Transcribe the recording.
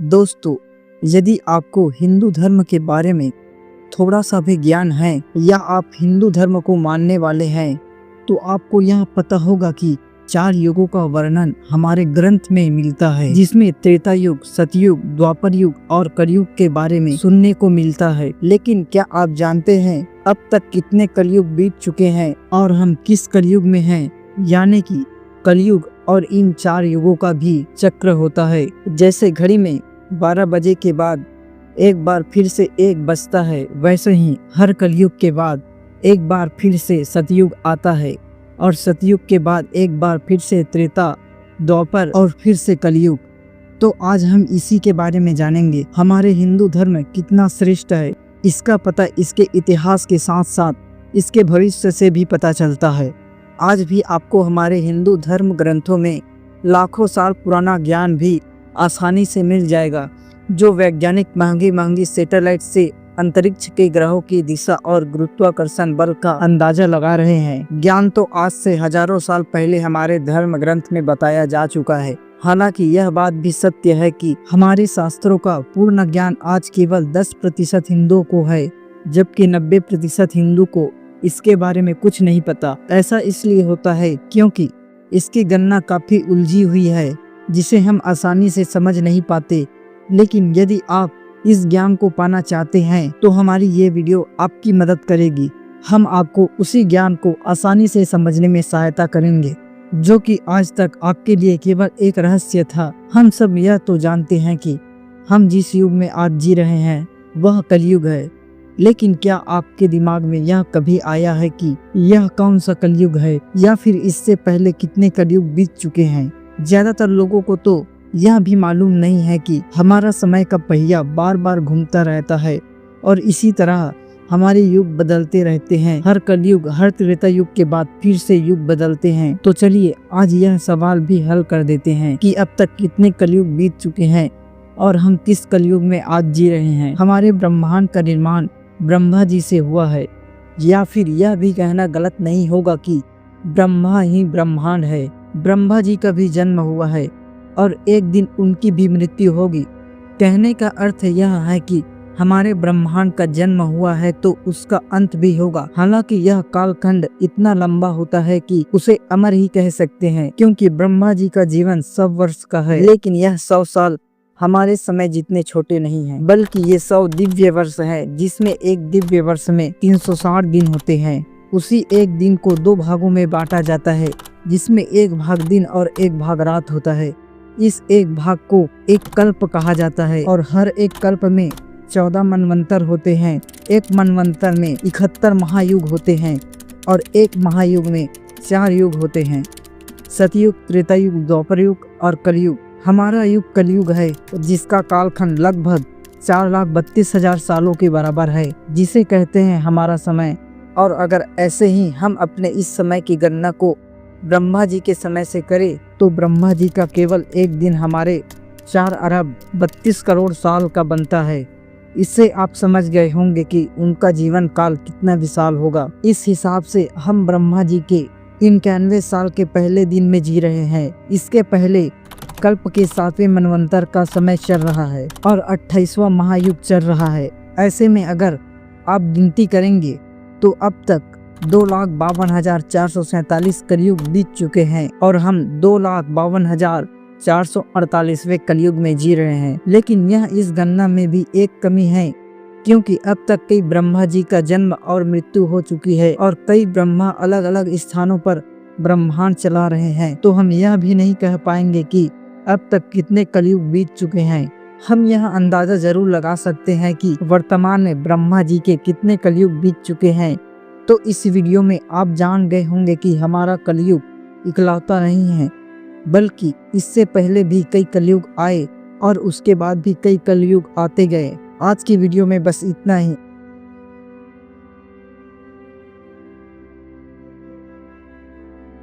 दोस्तों, यदि आपको हिंदू धर्म के बारे में थोड़ा सा भी ज्ञान है या आप हिंदू धर्म को मानने वाले हैं, तो आपको यह पता होगा कि 4 युगों का वर्णन हमारे ग्रंथ में मिलता है, जिसमें त्रेता युग, सतयुग, द्वापर युग और कलयुग के बारे में सुनने को मिलता है। लेकिन क्या आप जानते हैं अब तक कितने कलयुग बीत चुके हैं और हम किस कलयुग में हैं? यानी कि कलयुग और इन 4 युगों का भी चक्र होता है। जैसे घड़ी में 12 बजे के बाद एक बार फिर से 1 बजता है, वैसे ही हर कलयुग के बाद एक बार फिर से सतयुग आता है और सतयुग के बाद एक बार फिर से त्रेता, द्वापर और फिर से कलयुग। तो आज हम इसी के बारे में जानेंगे। हमारे हिंदू धर्म कितना श्रेष्ठ है, इसका पता इसके इतिहास के साथ साथ इसके भविष्य से भी पता चलता है। आज भी आपको हमारे हिंदू धर्म ग्रंथों में लाखों साल पुराना ज्ञान भी आसानी से मिल जाएगा, जो वैज्ञानिक महंगी सैटेलाइट से अंतरिक्ष के ग्रहों की दिशा और गुरुत्वाकर्षण बल का अंदाजा लगा रहे हैं। ज्ञान तो आज से हजारों साल पहले हमारे धर्म ग्रंथ में बताया जा चुका है। हालांकि यह बात भी सत्य है कि हमारे शास्त्रों का पूर्ण ज्ञान आज केवल 10% हिंदुओं को है, जबकि 90% हिंदू को इसके बारे में कुछ नहीं पता। ऐसा इसलिए होता है क्योंकि इसकी गणना काफी उलझी हुई है, जिसे हम आसानी से समझ नहीं पाते। लेकिन यदि आप इस ज्ञान को पाना चाहते हैं तो हमारी ये वीडियो आपकी मदद करेगी। हम आपको उसी ज्ञान को आसानी से समझने में सहायता करेंगे, जो कि आज तक आपके लिए केवल एक रहस्य था। हम सब यह तो जानते हैं कि हम जिस युग में आज जी रहे हैं वह कलयुग है, लेकिन क्या आपके दिमाग में यह कभी आया है कि यह कौन सा कलयुग है या फिर इससे पहले कितने कलयुग बीत चुके हैं? ज्यादातर लोगों को तो यह भी मालूम नहीं है कि हमारा समय का पहिया बार बार घूमता रहता है और इसी तरह हमारे युग बदलते रहते हैं। हर कलयुग, हर त्रेता युग के बाद फिर से युग बदलते हैं। तो चलिए आज यह सवाल भी हल कर देते हैं कि अब तक कितने कलयुग बीत चुके हैं और हम किस कलयुग में आज जी रहे हैं। हमारे ब्रह्मांड का निर्माण ब्रह्मा जी से हुआ है, या फिर यह भी कहना गलत नहीं होगा कि ब्रह्मा ही ब्रह्मांड है। ब्रह्मा जी का भी जन्म हुआ है और एक दिन उनकी भी मृत्यु होगी। कहने का अर्थ यह है कि हमारे ब्रह्मांड का जन्म हुआ है तो उसका अंत भी होगा। हालांकि यह कालखंड इतना लंबा होता है कि उसे अमर ही कह सकते हैं, क्योंकि ब्रह्मा जी का जीवन 100 वर्ष का है। लेकिन यह 100 साल हमारे समय जितने छोटे नहीं हैं, बल्कि ये 100 दिव्य वर्ष है, जिसमें एक दिव्य वर्ष में 360 दिन होते हैं। उसी एक दिन को 2 भागों में बांटा जाता है, जिसमें एक भाग दिन और एक भाग रात होता है। इस एक भाग को एक कल्प कहा जाता है और हर एक कल्प में 14 मनवंतर होते हैं। एक मनवंतर में 71 महायुग होते हैं और एक महायुग में 4 युग होते हैं: सतयुग, त्रेतायुग, द्वापर युग और कलयुग। हमारा युग कलयुग है, जिसका कालखंड लगभग 4,32,000 सालों के बराबर है, जिसे कहते हैं हमारा समय। और अगर ऐसे ही हम अपने इस समय की गणना को ब्रह्मा जी के समय से करें तो ब्रह्मा जी का केवल एक दिन हमारे 4 अरब 32 करोड़ साल का बनता है। इससे आप समझ गए होंगे कि उनका जीवन काल कितना विशाल होगा। इस हिसाब से हम ब्रह्मा जी के 91 साल के पहले दिन में जी रहे हैं। इसके पहले कल्प के 7वें मनवंतर का समय चल रहा है और 28वां महायुग चल रहा है। ऐसे में अगर आप गिनती करेंगे तो अब तक 2,52,447 कलयुग बीत चुके हैं और हम 2,52,448वें कलयुग में जी रहे हैं। लेकिन यह इस गणना में भी एक कमी है, क्योंकि अब तक कई ब्रह्मा जी का जन्म और मृत्यु हो चुकी है और कई ब्रह्मा अलग अलग स्थानों पर ब्रह्मांड चला रहे हैं। तो हम यह भी नहीं कह पाएंगे कि अब तक कितने कलयुग बीत चुके हैं। हम यह अंदाजा जरूर लगा सकते हैं कि वर्तमान में ब्रह्मा जी के कितने कलयुग बीत चुके हैं। तो इस वीडियो में आप जान गए होंगे कि हमारा कलयुग इकलौता नहीं है, बल्कि इससे पहले भी कई कलयुग आए और उसके बाद भी कई कलयुग आते गए। आज की वीडियो में बस इतना ही।